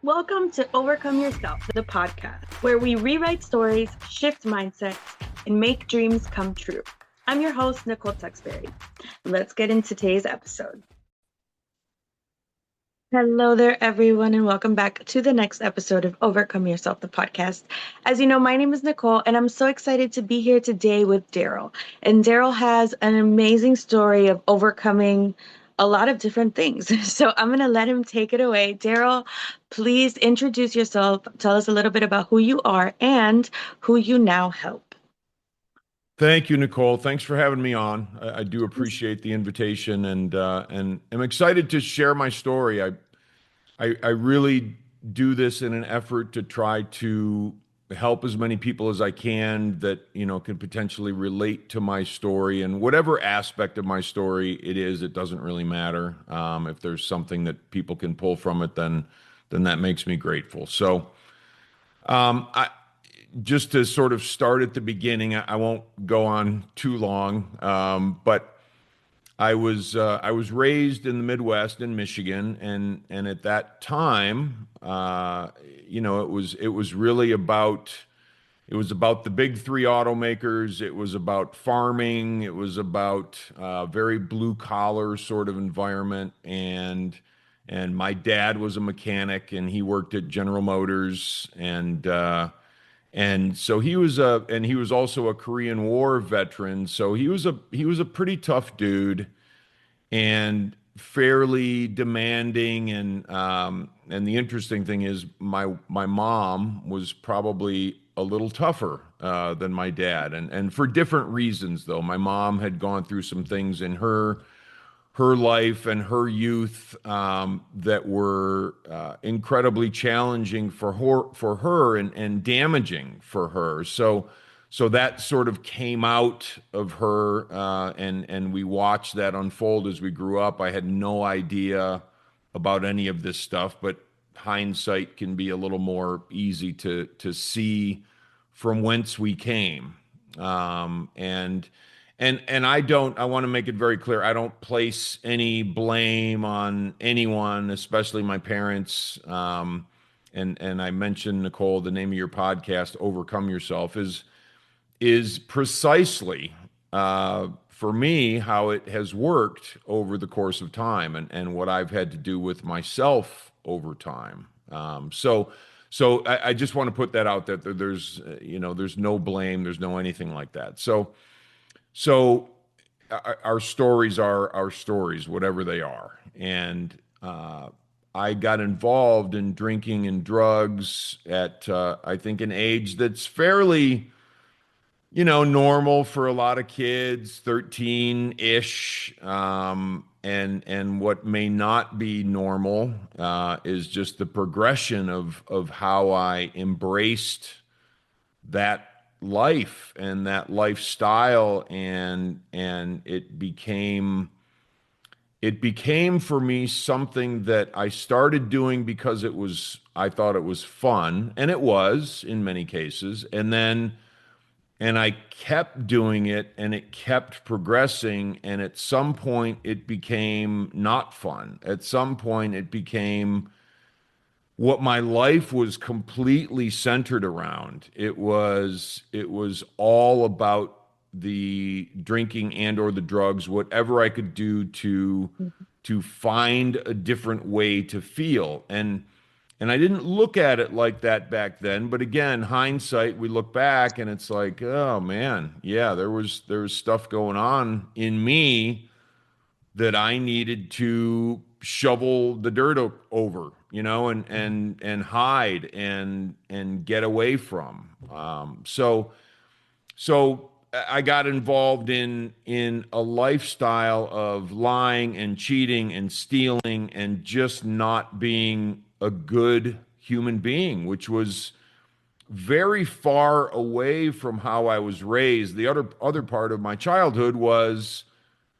Welcome to Overcome Yourself, the podcast, where we rewrite stories, shift mindsets, and make dreams come true. I'm your host, Nicole. Let's get into today's episode. Hello there, everyone, and welcome back to the next episode of Overcome Yourself, the podcast. As you know, my name is Nicole, and I'm so excited to be here today with Daryl. And Daryl has an amazing story of overcoming a lot of different things. So I'm going to let him take it away. Daryl, please introduce yourself. Tell us a little bit about who you are and who you now help. Thank you, Nicole. Thanks for having me on. I do appreciate the invitation, and I'm excited to share my story. I really do this in an effort to try to help as many people as I can that can potentially relate to my story, and whatever aspect of my story it is, it doesn't really matter. If there's something that people can pull from it, then that makes me grateful. So, I just to sort of start at the beginning, I won't go on too long, but I was raised in the Midwest in Michigan, and at that time, it was really about the big three automakers. It was about farming. It was about very blue collar sort of environment, and my dad was a mechanic, and he worked at General Motors, and so he was also a Korean War veteran. So he was a pretty tough dude and fairly demanding. And the interesting thing is my mom was probably a little tougher than my dad, and for different reasons though. My mom had gone through some things in her life and her youth that were incredibly challenging for her and damaging for her. So that sort of came out of her, and we watched that unfold as we grew up. I had no idea about any of this stuff, but hindsight can be a little more easy to see from whence we came. I want to make it very clear, I don't place any blame on anyone, especially my parents. And I mentioned, Nicole, the name of your podcast, Overcome Yourself, is precisely for me how it has worked over the course of time, and what I've had to do with myself over time. So I just want to put that out there. There's no blame, there's no anything like that. So our stories are our stories, whatever they are. And I got involved in drinking and drugs at, I think, an age that's fairly, normal for a lot of kids, 13-ish. And what may not be normal is just the progression of how I embraced that life and that lifestyle, and it became for me something that I started doing because I thought it was fun, and it was in many cases, and I kept doing it, and it kept progressing, and at some point it became not fun. At some point it became what my life was completely centered around. It was all about the drinking and or the drugs, whatever I could do to find a different way to feel. And I didn't look at it like that back then, but again, hindsight, we look back and it's like, oh man, yeah, there was stuff going on in me that I needed to shovel the dirt over, and hide and get away from. So I got involved in a lifestyle of lying and cheating and stealing and just not being a good human being, which was very far away from how I was raised. The other part of my childhood was,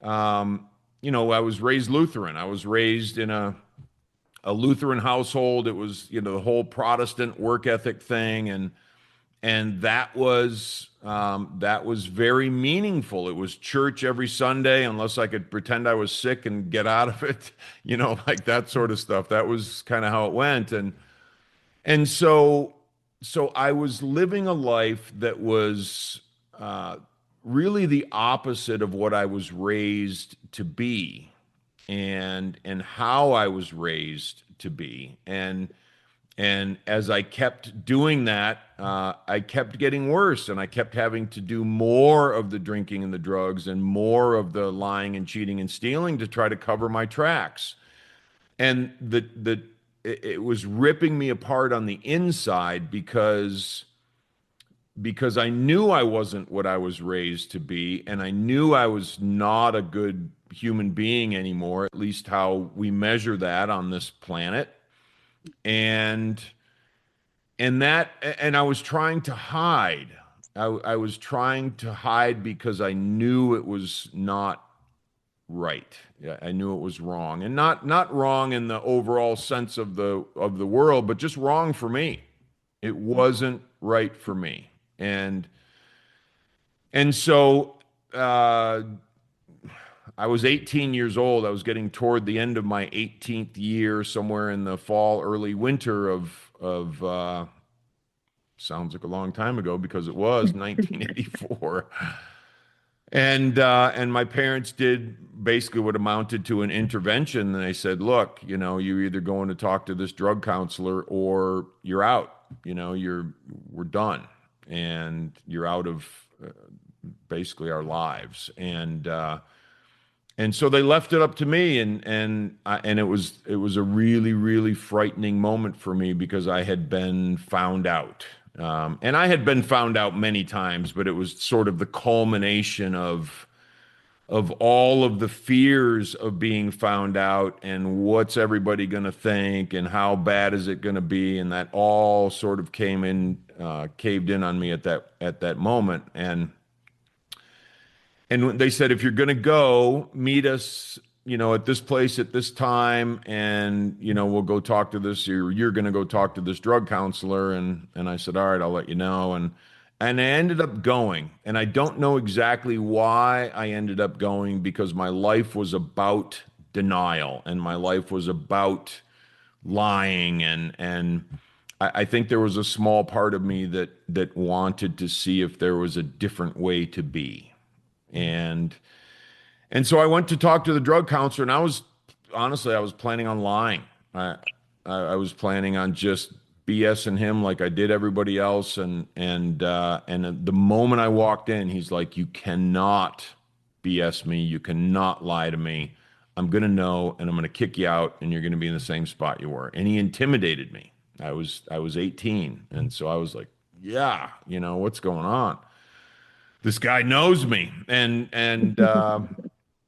I was raised Lutheran. I was raised in a Lutheran household. It was, the whole Protestant work ethic thing, and that was very meaningful. It was church every Sunday, unless I could pretend I was sick and get out of it, like that sort of stuff. That was kind of how it went, And so I was living a life that was uh, really the opposite of what I was raised to be, and how I was raised to be. And as I kept doing that, I kept getting worse, and I kept having to do more of the drinking and the drugs and more of the lying and cheating and stealing to try to cover my tracks. And it was ripping me apart on the inside because I knew I wasn't what I was raised to be, and I knew I was not a good human being anymore, at least how we measure that on this planet. And and I was trying to hide. I was trying to hide because I knew it was not right. Yeah, I knew it was wrong, and not wrong in the overall sense of the world, but just wrong for me. It wasn't right for me, and so uh, I was 18 years old. I was getting toward the end of my 18th year, somewhere in the fall, early winter of sounds like a long time ago because it was 1984. And my parents did basically what amounted to an intervention. And they said, "Look, you're either going to talk to this drug counselor or you're out. We're done, and you're out of basically our lives." And so they left it up to me, and it was a really, really frightening moment for me because I had been found out. And I had been found out many times, but it was sort of the culmination of all of the fears of being found out, and what's everybody going to think, and how bad is it going to be, and that all sort of caved in on me at that moment. And they said, if you're going to go, meet us, at this place at this time, and we'll go talk to this. You're going to go talk to this drug counselor, and I said, all right, I'll let you know. And I ended up going, and I don't know exactly why I ended up going, because my life was about denial, and my life was about lying, and I think there was a small part of me that wanted to see if there was a different way to be. And and so I went to talk to the drug counselor, and I was planning on lying. I was planning on just BSing him like I did everybody else. And the moment I walked in, he's like, "You cannot BS me. You cannot lie to me. I'm gonna know, and I'm gonna kick you out, and you're gonna be in the same spot you were." And he intimidated me. I was 18, and so I was like, "Yeah, what's going on? This guy knows me."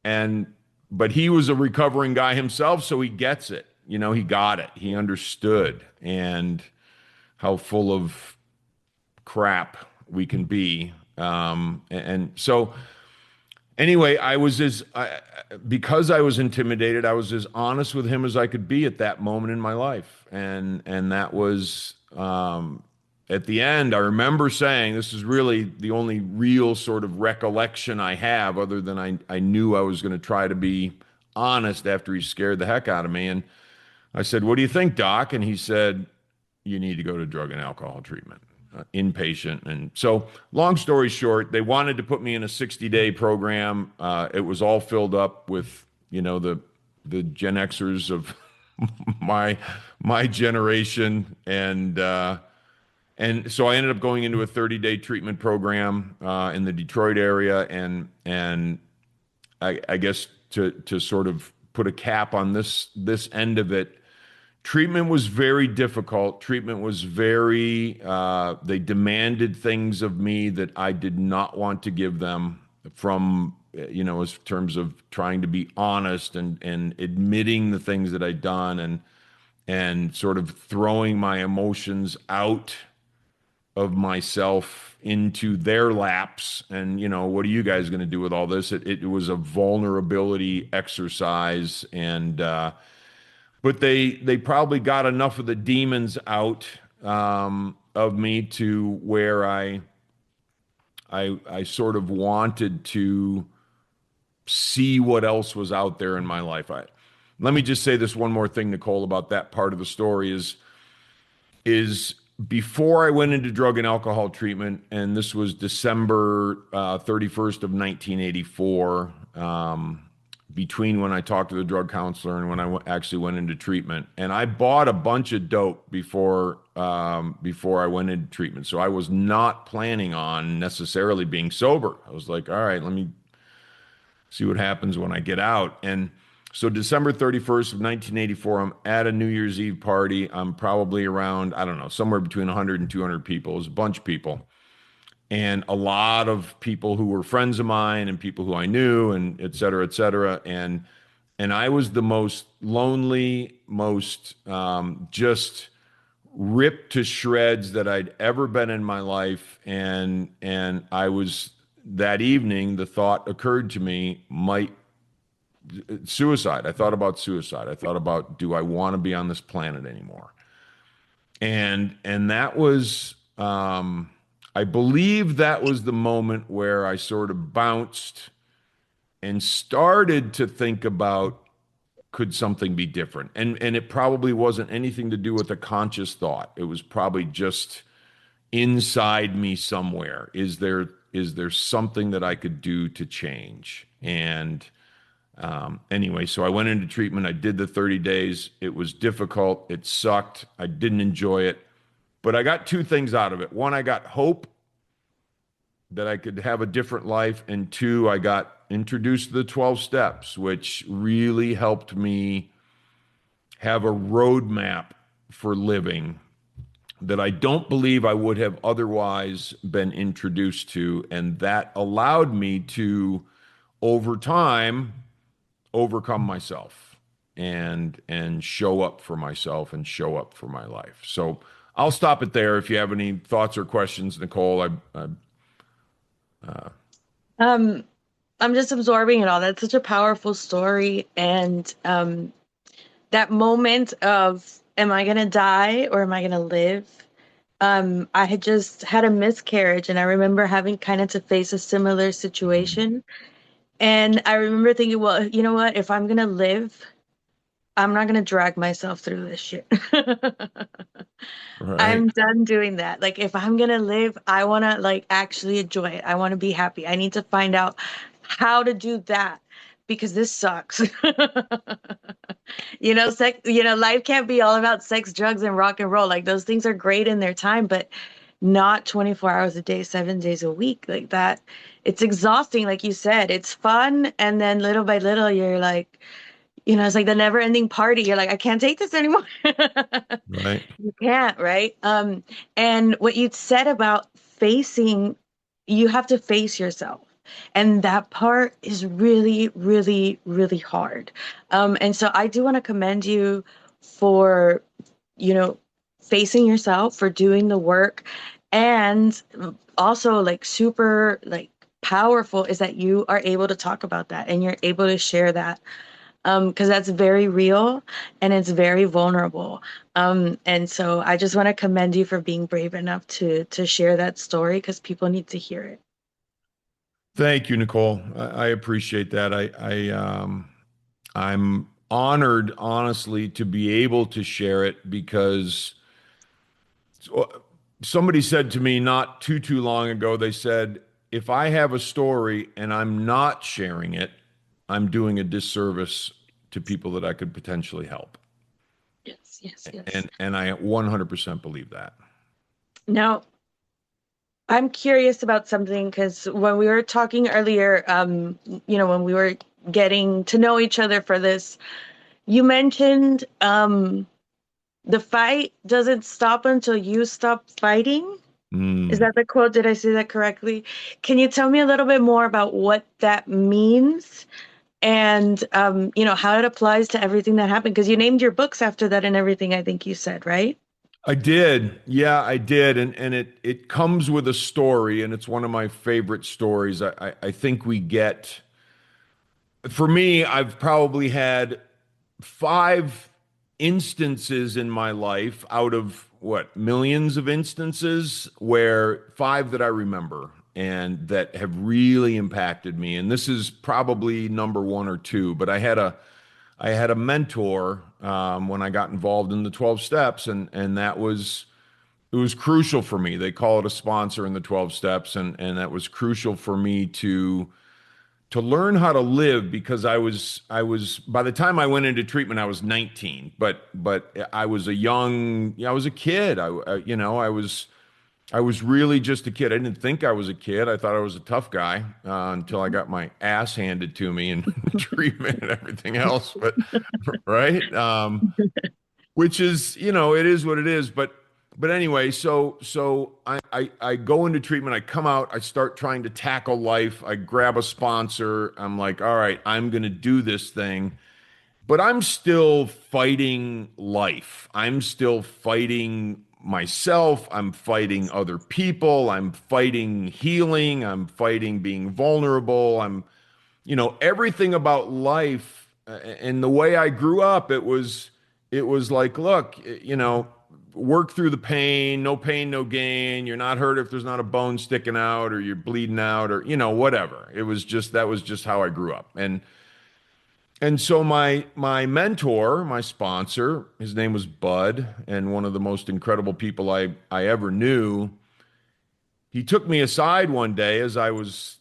And but he was a recovering guy himself, so he gets it. He got it. He understood, and how full of crap we can be. And so anyway, because I was intimidated, I was as honest with him as I could be at that moment in my life. And that was at the end, I remember saying, this is really the only real sort of recollection I have, other than I knew I was going to try to be honest after he scared the heck out of me. And I said, "What do you think, doc?" And he said, "You need to go to drug and alcohol treatment, inpatient." And so, long story short, they wanted to put me in a 60-day program. It was all filled up with, the Gen Xers of my generation, and so I ended up going into a 30-day treatment program in the Detroit area, and I guess to sort of put a cap on this end of it, treatment was very difficult. Treatment was they demanded things of me that I did not want to give them, from, as terms of trying to be honest and admitting the things that I'd done, and sort of throwing my emotions out of myself into their laps. And what are you guys going to do with all this? It was a vulnerability exercise. And but they probably got enough of the demons out of me to where I sort of wanted to see what else was out there in my life. Let me just say this one more thing, Nicole, about that part of the story is before I went into drug and alcohol treatment, and this was December 31st of 1984, between when I talked to the drug counselor and when I actually went into treatment. And I bought a bunch of dope before I went into treatment. So I was not planning on necessarily being sober. I was like, all right, let me see what happens when I get out. And so December 31st of 1984, I'm at a New Year's Eve party. I'm probably around, I don't know, somewhere between 100 and 200 people. It was a bunch of people. And a lot of people who were friends of mine and people who I knew and et cetera, et cetera. And I was the most lonely, most just ripped to shreds that I'd ever been in my life. And I was that evening, the thought occurred to me, might suicide. I thought about suicide. I thought about, do I want to be on this planet anymore? And that was I believe that was the moment where I sort of bounced and started to think about, could something be different? And it probably wasn't anything to do with a conscious thought. It was probably just inside me somewhere. Is there something that I could do to change? And anyway, so I went into treatment. I did the 30 days. It was difficult. It sucked. I didn't enjoy it. But I got two things out of it. One, I got hope that I could have a different life. And two, I got introduced to the 12 steps, which really helped me have a roadmap for living that I don't believe I would have otherwise been introduced to. And that allowed me to, over time, overcome myself and show up for myself and show up for my life. So I'll stop it there. If you have any thoughts or questions, Nicole, Um, I'm just absorbing it all. That's such a powerful story. And that moment of, am I gonna die or am I gonna live? I had just had a miscarriage, and I remember having kind of to face a similar situation. And I remember thinking, well, you know what? If I'm gonna live, I'm not gonna drag myself through this shit. right. I'm done doing that. Like, if I'm gonna live, I wanna like actually enjoy it. I wanna be happy. I need to find out how to do that because this sucks. Life can't be all about sex, drugs, and rock and roll. Like, those things are great in their time, but not 24 hours a day, 7 days a week. Like that, it's exhausting, like you said. It's fun, and then little by little, you're like, it's like the never-ending party. You're like, I can't take this anymore. Right. You can't, right? And what you said about facing, you have to face yourself. And that part is really, really, really hard. And so I do want to commend you for, you know, facing yourself, for doing the work. And also, like, super, like, powerful is that you are able to talk about that and you're able to share that, because that's very real and it's very vulnerable. And so I just want to commend you for being brave enough to share that story because people need to hear it. Thank you, Nicole. I appreciate that. I'm honored, honestly, to be able to share it because somebody said to me not too long ago, they said, if I have a story and I'm not sharing it, I'm doing a disservice to people that I could potentially help. Yes, yes, yes. And I 100% believe that. Now, I'm curious about something because when we were talking earlier, when we were getting to know each other for this, you mentioned the fight doesn't stop until you stop fighting. Is Mm. that the quote? Did I say that correctly? Can you tell me a little bit more about what that means and how it applies to everything that happened? Because you named your books after that and everything, I think you said, right? I did. Yeah, I did. And it comes with a story, and it's one of my favorite stories. I think we get, for me, I've probably had five instances in my life out of what, millions of instances, where five that I remember and that have really impacted me. And this is probably number one or two, but I had a mentor when I got involved in the 12 steps, and that was it was crucial for me. They call it a sponsor in the 12 steps, and that was crucial for me to learn how to live because I was by the time I went into treatment I was 19, but I was a young, I was a kid. I was really just a kid. I didn't think I was a kid. I thought I was a tough guy until I got my ass handed to me in treatment and everything else. But right, which is, it is what it is. But anyway, so I go into treatment. I come out. I start trying to tackle life. I grab a sponsor. I'm like, all right, I'm gonna do this thing. But I'm still fighting life. I'm still fighting myself. I'm fighting other people. I'm fighting healing. I'm fighting being vulnerable. Everything about life and the way I grew up, it was like, look, work through the pain, no gain. You're not hurt if there's not a bone sticking out or you're bleeding out or, whatever. That was just how I grew up. And so my mentor, my sponsor, his name was Bud, and one of the most incredible people I ever knew. He took me aside one day as I was,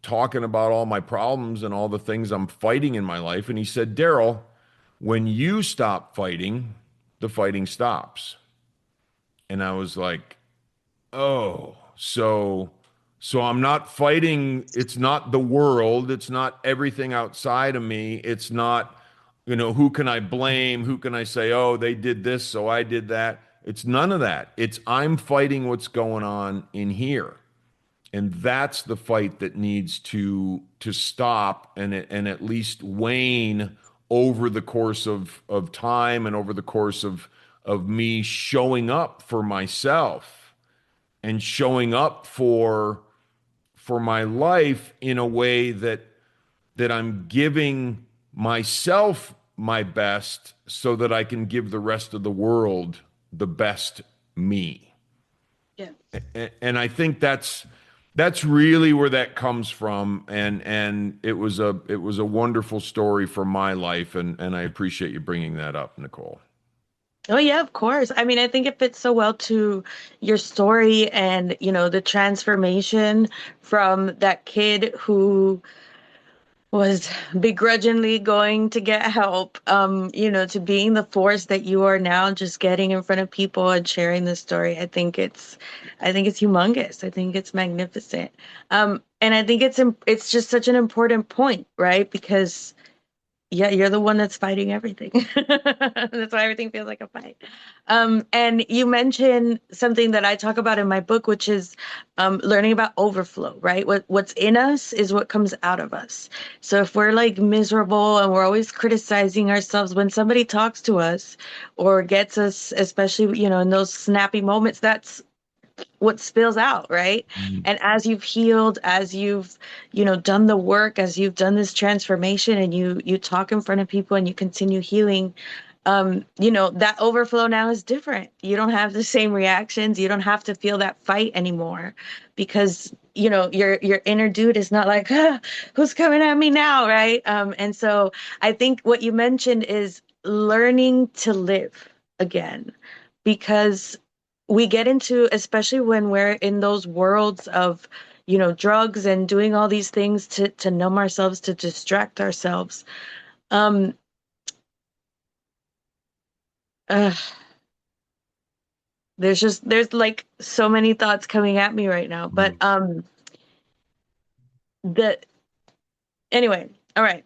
talking about all my problems and all the things I'm fighting in my life, and he said, "Daryl, when you stop fighting, the fighting stops." And I was like, "Oh, so I'm not fighting, it's not the world, it's not everything outside of me, it's not, who can I blame? Who can I say, oh, they did this, so I did that?" It's none of that. It's I'm fighting what's going on in here. And that's the fight that needs to stop and at least wane over the course of time and over the course of me showing up for myself and showing up for my life in a way that I'm giving myself my best so that I can give the rest of the world the best me. Yeah. And I think that's really where that comes from. And it was a wonderful story for my life. And I appreciate you bringing that up, Nicole. Oh yeah, of course. I mean, I think it fits so well to your story and, the transformation from that kid who was begrudgingly going to get help, to being the force that you are now, just getting in front of people and sharing this story. I think it's humongous. I think it's magnificent. And I think it's just such an important point, right? Because yeah, you're the one that's fighting everything. That's why everything feels like a fight. And you mentioned something that I talk about in my book, which is learning about overflow, right? What's in us is what comes out of us. So if we're like miserable and we're always criticizing ourselves, when somebody talks to us or gets us, especially, in those snappy moments, that's what spills out, right? Mm. And as you've healed, as you've, done the work, as you've done this transformation and you talk in front of people and you continue healing, that overflow now is different. You don't have the same reactions. You don't have to feel that fight anymore because, your inner dude is not like, who's coming at me now, right? And so I think what you mentioned is learning to live again because we get into, especially when we're in those worlds of, drugs and doing all these things to numb ourselves, to distract ourselves. Um, uh, there's like so many thoughts coming at me right now, but Mm. the anyway, all right.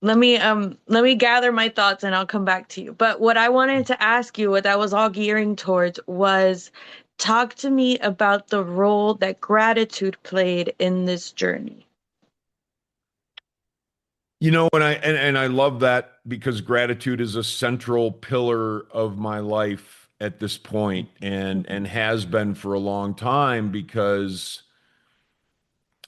Let me gather my thoughts and I'll come back to you. But what I wanted to ask you, what I was all gearing towards was talk to me about the role that gratitude played in this journey. And I love that because gratitude is a central pillar of my life at this point and has been for a long time because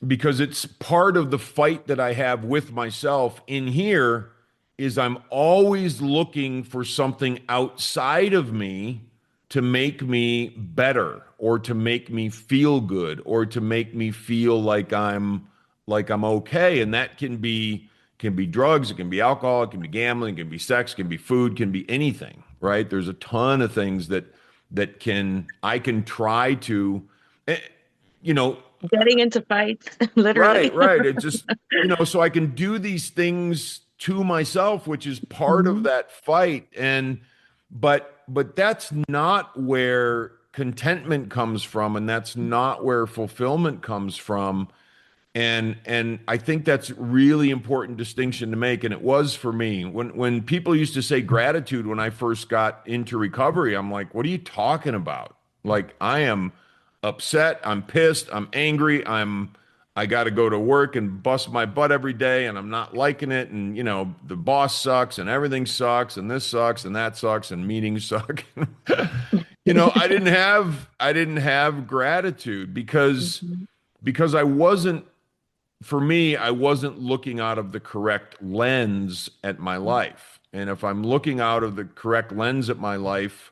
it's part of the fight that I have with myself in here is I'm always looking for something outside of me to make me better or to make me feel good or to make me feel like I'm okay. And that can be drugs, it can be alcohol, it can be gambling, it can be sex, it can be food, it can be anything, right? There's a ton of things that I can try to, eh, you know, Getting into fights, literally. right. It just, so I can do these things to myself, which is part of Mhm. that fight. But that's not where contentment comes from, and that's not where fulfillment comes from. And I think that's really important distinction to make. And it was for me. When people used to say gratitude when I first got into recovery, I'm like, what are you talking about? Like, I am upset, I'm pissed, I'm angry, I got to go to work and bust my butt every day and I'm not liking it, and the boss sucks and everything sucks and this sucks and that sucks and meetings suck. I didn't have gratitude Mhm. because I wasn't looking out of the correct lens at my life. And if I'm looking out of the correct lens at my life,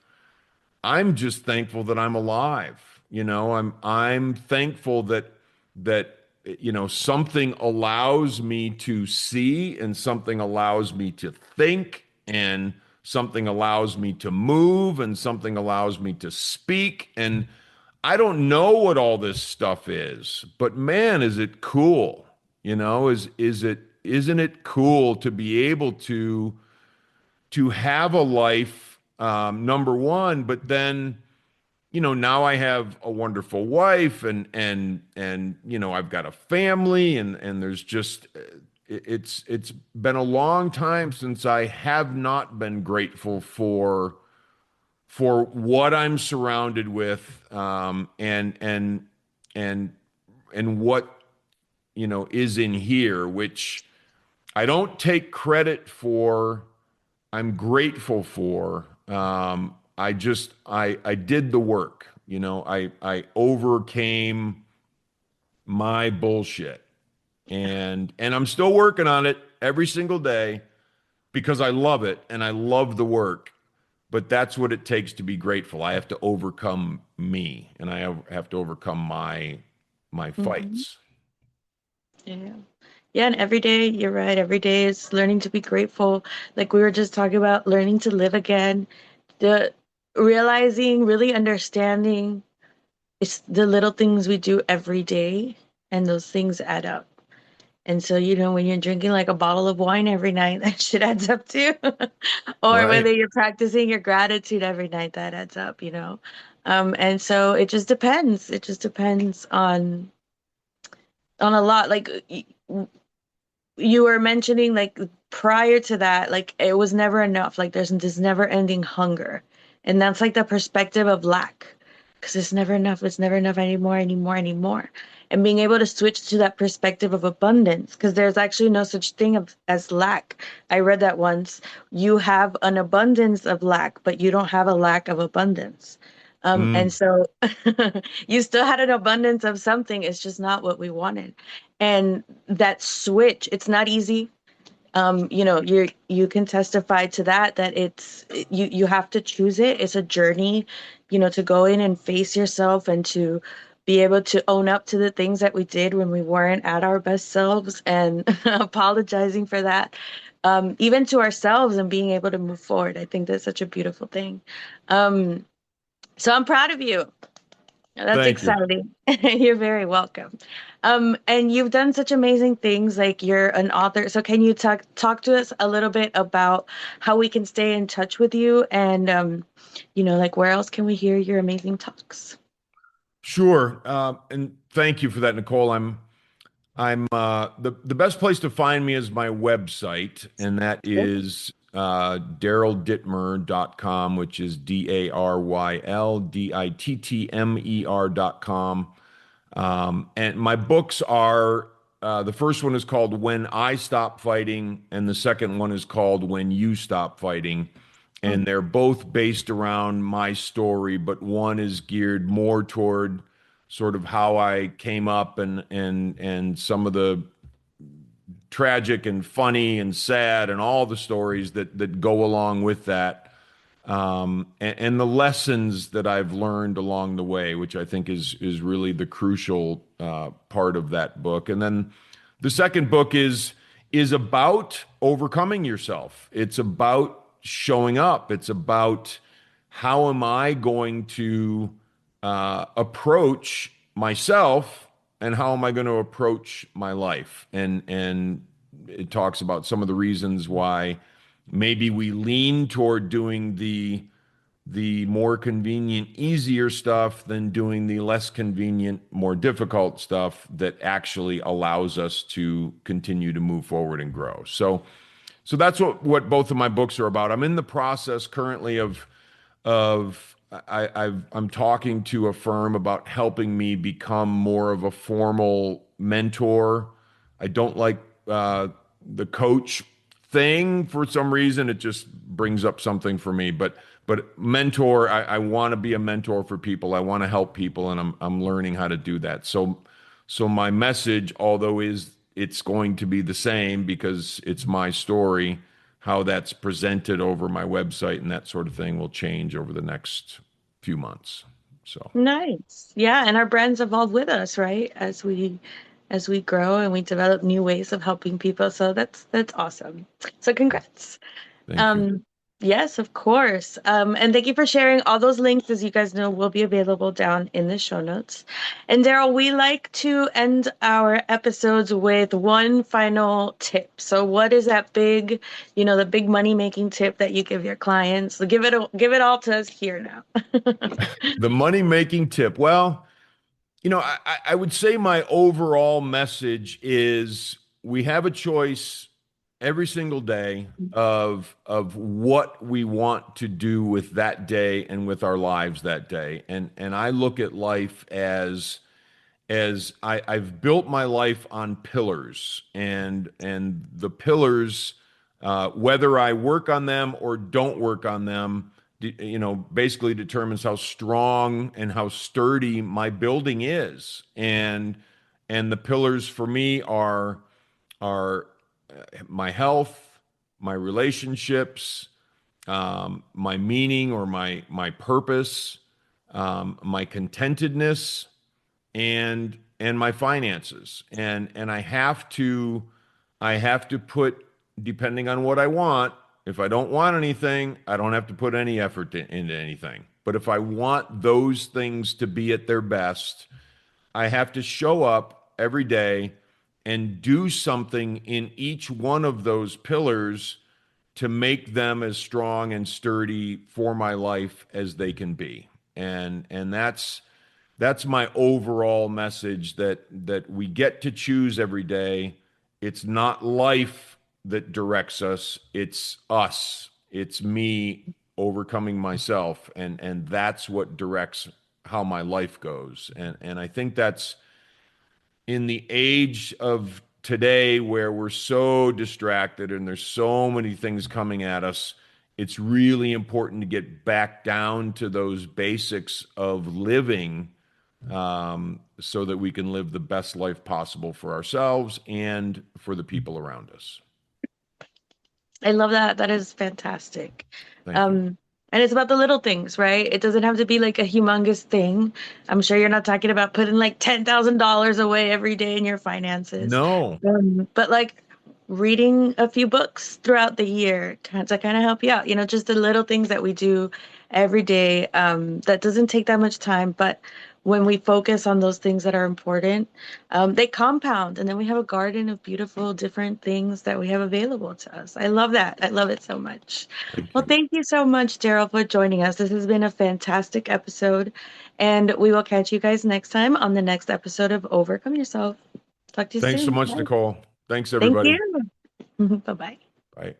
I'm just thankful that I'm alive. I'm thankful that something allows me to see, and something allows me to think, and something allows me to move, and something allows me to speak. And I don't know what all this stuff is, but man, is it cool. Isn't it cool to be able to have a life, number one, but then now I have a wonderful wife, and I've got a family, and there's just it's been a long time since I have not been grateful for what I'm surrounded with, and and what is in here, which I don't take credit for. I'm grateful for. I did the work. I overcame my bullshit, and I'm still working on it every single day because I love it and I love the work. But that's what it takes to be grateful. I have to overcome me, and I have to overcome my Mhm. fights. Yeah. Yeah, and every day, you're right, every day is learning to be grateful. Like we were just talking about learning to live again, the realizing, really understanding it's the little things we do every day, and those things add up. And so, when you're drinking like a bottle of wine every night, that shit adds up too. Or Right. whether you're practicing your gratitude every night, that adds up. And so it just depends. It just depends on a lot. Like you were mentioning, like prior to that, like it was never enough. Like there's this never ending hunger. And that's like the perspective of lack. Because it's never enough. It's never enough anymore, anymore, anymore. And being able to switch to that perspective of abundance, because there's actually no such thing as lack. I read that once. You have an abundance of lack, but you don't have a lack of abundance. And Mm. so you still had an abundance of something. It's just not what we wanted. And that switch, it's not easy. You can testify to that you have to choose it. It's a journey, to go in and face yourself and to be able to own up to the things that we did when we weren't at our best selves, and apologizing for that, even to ourselves, and being able to move forward. I think that's such a beautiful thing. Um, so I'm proud of you. That's Thank you. exciting. You're very welcome. And you've done such amazing things, like you're an author. So can you talk to us a little bit about how we can stay in touch with you, and like where else can we hear your amazing talks? Sure. And thank you for that, Nicole. I'm the best place to find me is my website, and that Sure. is daryldittmer.com, which is DarylDittmer.com. And my books are, the first one is called When I Stop Fighting, and the second one is called When You Stop Fighting. And they're both based around my story, but one is geared more toward sort of how I came up, and some of the tragic and funny and sad and all the stories that go along with that, and the lessons that I've learned along the way, which I think is really the crucial part of that book. And then the second book is about overcoming yourself. It's about showing up. It's about how am I going to approach myself, and how am I going to approach my life? And it talks about some of the reasons why maybe we lean toward doing the more convenient, easier stuff than doing the less convenient, more difficult stuff that actually allows us to continue to move forward and grow. So that's what both of my books are about. I'm in the process currently I'm talking to a firm about helping me become more of a formal mentor. I don't like the coach thing for some reason. It just brings up something for me. But mentor, I want to be a mentor for people. I want to help people, and I'm learning how to do that. So my message, although it's going to be the same because it's my story, how that's presented over my website and that sort of thing will change over the next few months. So Nice. Yeah, and our brands evolve with us, right? As we grow and we develop new ways of helping people. So that's awesome. So congrats. thank you. Um, yes, of course. And thank you for sharing all those links. As you guys know, will be available down in the show notes. And Daryl, we like to end our episodes with one final tip. So what is that big, the big money making tip that you give your clients? So give it all to us here now. The money making tip. Well, I would say my overall message is we have a choice every single day of what we want to do with that day and with our lives that day. And I look at life as I've built my life on pillars, and the pillars, whether I work on them or don't work on them, basically determines how strong and how sturdy my building is. And the pillars for me are my health, my relationships, my meaning or my purpose, my contentedness, and my finances. And I have to put, depending on what I want. If I don't want anything, I don't have to put any effort into anything. But if I want those things to be at their best, I have to show up every day and do something in each one of those pillars to make them as strong and sturdy for my life as they can be. And that's my overall message, that we get to choose every day. It's not life that directs us, it's us. It's me overcoming myself, and that's what directs how my life goes. And I think that's, in the age of today where we're so distracted and there's so many things coming at us, it's really important to get back down to those basics of living, so that we can live the best life possible for ourselves and for the people around us. I love that. That is fantastic. Thank you. And it's about the little things, right? It doesn't have to be like a humongous thing. I'm sure you're not talking about putting like $10,000 away every day in your finances. No. But like reading a few books throughout the year to kind of help you out, just the little things that we do every day, that doesn't take that much time, but when we focus on those things that are important, they compound, and then we have a garden of beautiful, different things that we have available to us. I love that. I love it so much. Thank Well, you. thank you so much, Daryl, for joining us. This has been a fantastic episode, and we will catch you guys next time on the next episode of Overcome Yourself. Talk to you Thanks so soon. much, Bye. Nicole. Thanks, Thank everybody. you. Bye-bye. Bye.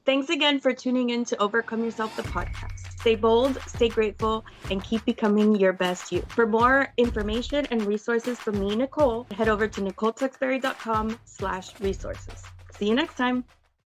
Thanks again for tuning in to Overcome Yourself, the podcast. Stay bold, stay grateful, and keep becoming your best you. For more information and resources from me, Nicole, head over to nicoletexberry.com/resources. See you next time.